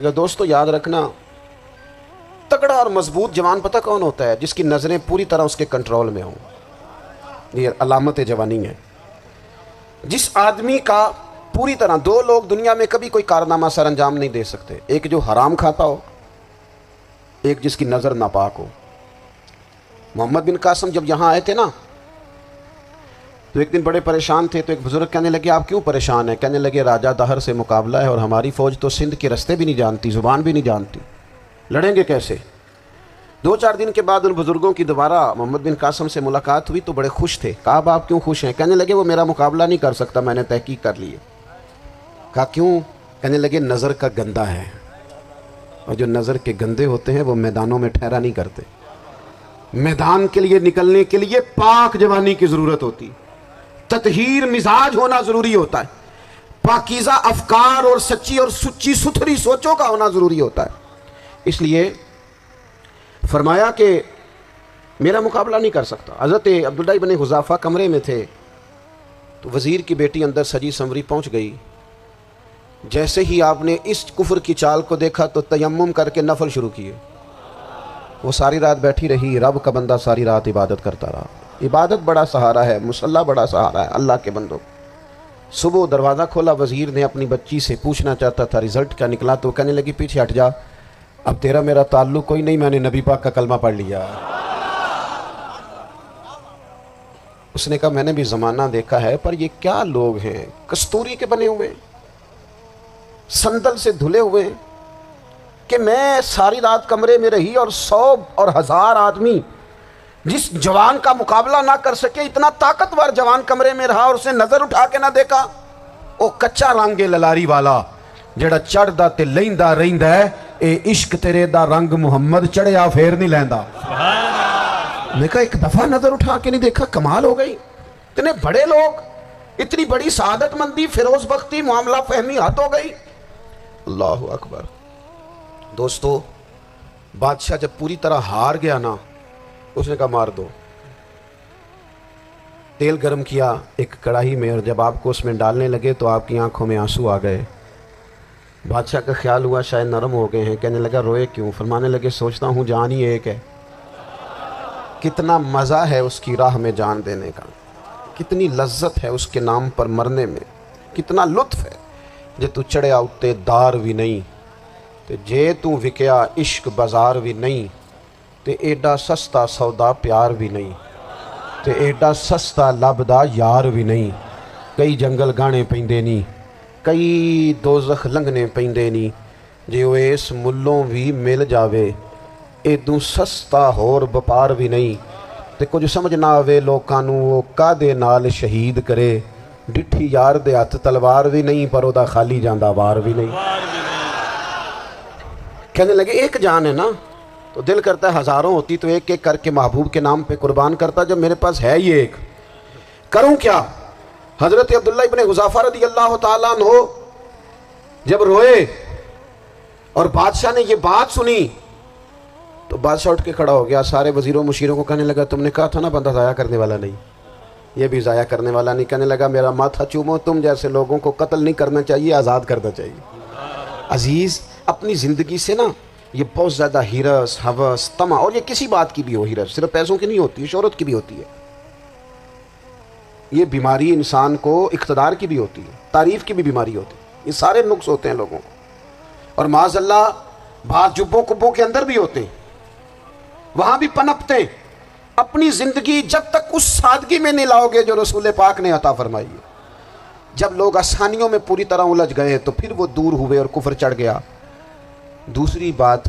دوستو یاد رکھنا، تگڑا اور مضبوط جوان پتہ کون ہوتا ہے؟ جس کی نظریں پوری طرح اس کے کنٹرول میں ہوں۔ یہ علامت جوانی ہے۔ جس آدمی کا پوری طرح، دو لوگ دنیا میں کبھی کوئی کارنامہ سر انجام نہیں دے سکتے، ایک جو حرام کھاتا ہو، ایک جس کی نظر ناپاک ہو۔ محمد بن قاسم جب یہاں آئے تھے نا، تو ایک دن بڑے پریشان تھے، تو ایک بزرگ کہنے لگے آپ کیوں پریشان ہیں؟ کہنے لگے راجہ دہر سے مقابلہ ہے اور ہماری فوج تو سندھ کے رستے بھی نہیں جانتی، زبان بھی نہیں جانتی، لڑیں گے کیسے؟ دو چار دن کے بعد ان بزرگوں کی دوبارہ محمد بن قاسم سے ملاقات ہوئی تو بڑے خوش تھے۔ کہا اب آپ کیوں خوش ہیں؟ کہنے لگے وہ میرا مقابلہ نہیں کر سکتا، میں نے تحقیق کر لی ہے۔ کہا کیوں؟ کہنے لگے نظر کا گندہ ہے، اور جو نظر کے گندے ہوتے ہیں وہ میدانوں میں ٹھہرا نہیں کرتے۔ میدان کے لیے نکلنے کے لیے پاک جوانی کی ضرورت ہوتی، تطہیر مزاج ہونا ضروری ہوتا ہے، پاکیزہ افکار اور سچی اور سچی ستھری سوچوں کا ہونا ضروری ہوتا ہے۔ اس لیے فرمایا کہ میرا مقابلہ نہیں کر سکتا۔ حضرت عبداللہ ابن حذافہ کمرے میں تھے تو وزیر کی بیٹی اندر سجی سنوری پہنچ گئی۔ جیسے ہی آپ نے اس کفر کی چال کو دیکھا تو تیمم کر کے نفل شروع کیے۔ وہ ساری رات بیٹھی رہی، رب کا بندہ ساری رات عبادت کرتا رہا۔ عبادت بڑا سہارا ہے، مصلی بڑا سہارا ہے اللہ کے بندوں۔ صبح دروازہ کھولا، وزیر نے اپنی بچی سے پوچھنا چاہتا تھا رزلٹ کیا نکلا، تو کہنے لگی پیچھے ہٹ جا، اب تیرا میرا تعلق کوئی نہیں، میں نے نبی پاک کا کلمہ پڑھ لیا۔ اس نے کہا میں نے بھی زمانہ دیکھا ہے، پر یہ کیا لوگ ہیں، کستوری کے بنے ہوئے، سندل سے دھلے ہوئے، کہ میں ساری رات کمرے میں رہی اور 100 اور 1000 آدمی جس جوان کا مقابلہ نہ کر سکے، اتنا طاقتور جوان کمرے میں رہا اور اسے نظر اٹھا کے نہ دیکھا۔ او کچا رنگ للاری والا جڑا چڑھدا تے لیندا رہندا ہے، اے عشق تیرے دا رنگ محمد چڑھیا پھر نہیں لیندا۔ میں کہا ایک دفعہ نظر اٹھا کے نہیں دیکھا، کمال ہو گئی۔ اتنے بڑے لوگ، اتنی بڑی سعادت مندی، فیروز بختی، معاملہ فہمی حد ہو گئی۔ اللہ اکبر۔ دوستو بادشاہ جب پوری طرح ہار گیا نا، اس نے کہا مار دو۔ تیل گرم کیا ایک کڑاہی میں، اور جب آپ کو اس میں ڈالنے لگے تو آپ کی آنکھوں میں آنسو آ گئے۔ بادشاہ کا خیال ہوا شاید نرم ہو گئے ہیں، کہنے لگا روئے کیوں؟ فرمانے لگے سوچتا ہوں جان ہی ایک ہے، کتنا مزہ ہے اس کی راہ میں جان دینے کا، کتنی لذت ہے اس کے نام پر مرنے میں، کتنا لطف ہے۔ جے تو چڑھیا اتے دار بھی نہیں تے جے تو وکیا عشق بازار بھی نہیں، تے ایڈا سستا سودا پیار بھی نہیں، تے ایڈا سستا لبدا یار بھی نہیں۔ کئی جنگل گانے پیندے نہیں، کئی دوزخ لنگنے پیندے نہیں، جے وہ اس ملوں بھی مل جاوے ایدوں سستا ہور بپار بھی نہیں۔ تے کچھ سمجھ نہ آوے لوکاں نوں وہ کادے نال شہید کرے، ڈٹھی یار دے ہاتھ تلوار بھی نہیں، پر او دا خالی جاندہ وار بھی نہیں۔ کہنے لگے ایک جان ہے نا، تو دل کرتا ہے ہزاروں ہوتی تو ایک ایک کر کے محبوب کے نام پہ قربان کرتا، جب میرے پاس ہے یہ ایک، کروں کیا؟ حضرت عبداللہ ابن حذافہ رضی اللہ تعالیٰ عنہ جب روئے اور بادشاہ نے یہ بات سنی تو بادشاہ اٹھ کے کھڑا ہو گیا، سارے وزیروں مشیروں کو کہنے لگا تم نے کہا تھا نا بندہ ضائع کرنے والا نہیں، یہ بھی ضائع کرنے والا نہیں۔ کہنے لگا میرا ماتھا چومو، تم جیسے لوگوں کو قتل نہیں کرنا چاہیے، آزاد کرنا چاہیے۔ عزیز اپنی زندگی سے نا یہ بہت زیادہ ہرس، ہوس، طمع، اور یہ کسی بات کی بھی ہو، ہرس صرف پیسوں کی نہیں ہوتی، شہرت کی بھی ہوتی ہے، یہ بیماری انسان کو اقتدار کی بھی ہوتی ہے، تعریف کی بھی بیماری ہوتی ہے، یہ سارے نقص ہوتے ہیں لوگوں کو، اور معاذ اللہ بعض جبوں کبوں کے اندر بھی ہوتے ہیں، وہاں بھی پنپتے ہیں۔ اپنی زندگی جب تک اس سادگی میں نہیں لاؤ گے جو رسول پاک نے عطا فرمائی ہے، جب لوگ آسانیوں میں پوری طرح الجھ گئے تو پھر وہ دور ہوئے اور کفر چڑھ گیا۔ دوسری بات،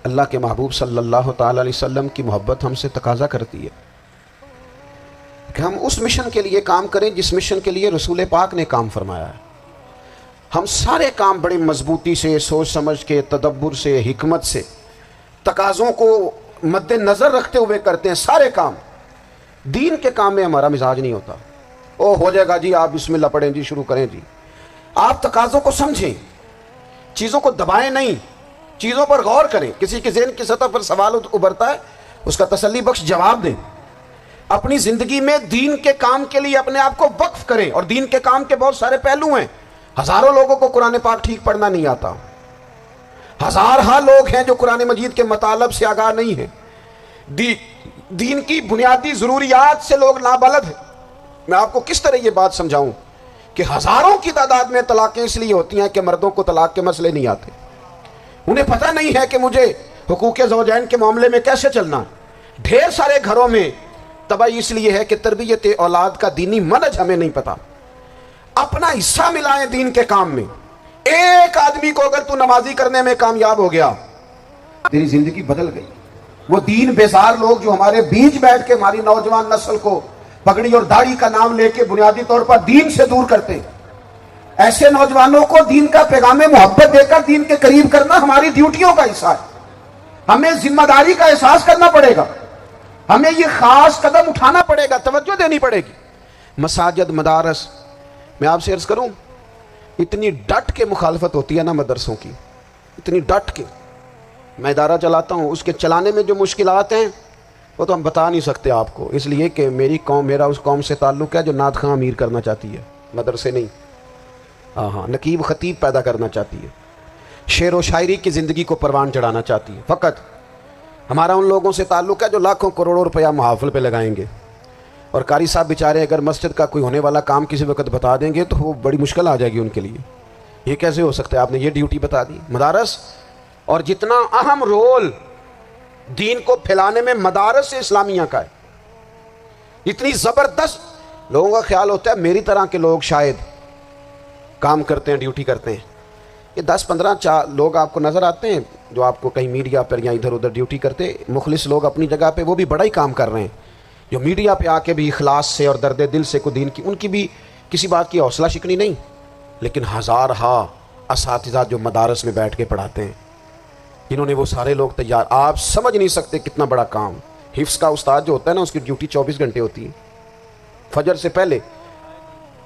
اللہ کے محبوب صلی اللہ تعالیٰ علیہ وسلم کی محبت ہم سے تقاضا کرتی ہے کہ ہم اس مشن کے لیے کام کریں جس مشن کے لیے رسول پاک نے کام فرمایا ہے۔ ہم سارے کام بڑے مضبوطی سے، سوچ سمجھ کے، تدبر سے، حکمت سے، تقاضوں کو مد نظر رکھتے ہوئے کرتے ہیں سارے کام۔ دین کے کام میں ہمارا مزاج نہیں ہوتا، او ہو جائے گا جی، آپ بسم اللہ پڑھیں جی، شروع کریں جی۔ آپ تقاضوں کو سمجھیں، چیزوں کو دبائیں نہیں، چیزوں پر غور کریں۔ کسی کے ذہن کی سطح پر سوال ابھرتا ہے، اس کا تسلی بخش جواب دیں۔ اپنی زندگی میں دین کے کام کے لیے اپنے آپ کو وقف کریں، اور دین کے کام کے بہت سارے پہلو ہیں۔ ہزاروں لوگوں کو قرآن پاک ٹھیک پڑھنا نہیں آتا، ہزارہا لوگ ہیں جو قرآن مجید کے مطالب سے آگاہ نہیں ہیں، دین کی بنیادی ضروریات سے لوگ نابلد ہیں۔ میں آپ کو کس طرح یہ بات سمجھاؤں کہ ہزاروں کی تعداد میں طلاقیں اس لیے ہوتی ہیں کہ مردوں کو طلاق کے مسئلے نہیں آتے، انہیں پتہ نہیں ہے کہ مجھے حقوق زوجین کے معاملے میں کیسے چلنا۔ ڈھیر سارے گھروں میں تباہی اس لیے ہے کہ تربیت اولاد کا دینی منہج ہمیں نہیں پتا۔ اپنا حصہ ملائیں دین کے کام میں۔ ایک آدمی کو اگر تو نمازی کرنے میں کامیاب ہو گیا، تیری زندگی بدل گئی۔ وہ دین بیزار لوگ جو ہمارے بیچ بیٹھ کے ہماری نوجوان نسل کو پگڑی اور داڑھی کا نام لے کے بنیادی طور پر دین سے دور کرتے ہیں، ایسے نوجوانوں کو دین کا پیغام محبت دے کر دین کے قریب کرنا ہماری ڈیوٹیوں کا حصہ ہے۔ ہمیں ذمہ داری کا احساس کرنا پڑے گا، ہمیں یہ خاص قدم اٹھانا پڑے گا، توجہ دینی پڑے گی۔ مساجد، مدارس، میں آپ سے عرض کروں، اتنی ڈٹ کے مخالفت ہوتی ہے نا مدرسوں کی، اتنی ڈٹ کے۔ میں ادارہ چلاتا ہوں، اس کے چلانے میں جو مشکلات ہیں وہ تو ہم بتا نہیں سکتے آپ کو، اس لیے کہ میری قوم، میرا اس قوم سے تعلق ہے جو نعت خواں امیر کرنا چاہتی ہے، مدرسے نہیں۔ نقیب خطیب پیدا کرنا چاہتی ہے، شعر و شاعری کی زندگی کو پروان چڑھانا چاہتی ہے۔ فقط ہمارا ان لوگوں سے تعلق ہے جو لاکھوں کروڑوں روپیہ محافل پہ لگائیں گے، اور قاری صاحب بیچارے اگر مسجد کا کوئی ہونے والا کام کسی وقت بتا دیں گے تو وہ بڑی مشکل آ جائے گی ان کے لیے۔ یہ کیسے ہو سکتا ہے، آپ نے یہ ڈیوٹی بتا دی۔ مدارس، اور جتنا اہم رول دین کو پھیلانے میں مدارس اسلامیہ کا ہے، اتنی زبردست، لوگوں کا خیال ہوتا ہے میری طرح کے لوگ شاید کام کرتے ہیں، ڈیوٹی کرتے ہیں۔ یہ 10-15 لوگ آپ کو نظر آتے ہیں جو آپ کو کہیں میڈیا پر یا ادھر ادھر ڈیوٹی کرتے، مخلص لوگ اپنی جگہ پہ، وہ بھی بڑا ہی کام کر رہے ہیں، جو میڈیا پہ آ کے بھی اخلاص سے اور درد دل سے کو دین کی، ان کی بھی کسی بات کی حوصلہ شکنی نہیں۔ لیکن ہزارہا اساتذہ جو مدارس میں بیٹھ کے پڑھاتے ہیں، جنہوں نے وہ سارے لوگ تیار، آپ سمجھ نہیں سکتے کتنا بڑا کام۔ حفظ کا استاد جو ہوتا ہے نا، اس کی ڈیوٹی 24 گھنٹے ہوتی ہے، فجر سے پہلے،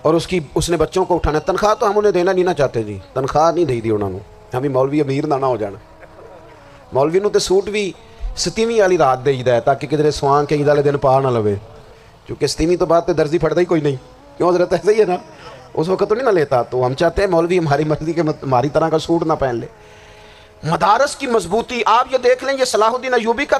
اور اس نے بچوں کو اٹھانا۔ تنخواہ تو ہم انہیں دینا نہیں نہ چاہتے جی، تنخواہ نہیں دی انہوں نے، ہمیں مولوی امیر نہ ہو جانا۔ مولوی نو تے سوٹ بھی 27ویں والی رات دے ہے تاکہ کدھر سوان کے عید والے دن پا نہ لوے، کیونکہ 27ویں تو بعد تے درزی پھڑتا ہی کوئی نہیں، کیوں حضرت؟ ایسا ہی ہے نا، اس وقت تو نہیں نہ لیتا۔ تو ہم چاہتے ہیں مولوی ہماری مرضی کے ہماری طرح کا سوٹ نہ پہن لے۔ مدارس کی مضبوطی، آپ یہ دیکھ لیں، یہ صلاح الدین ایوبی کا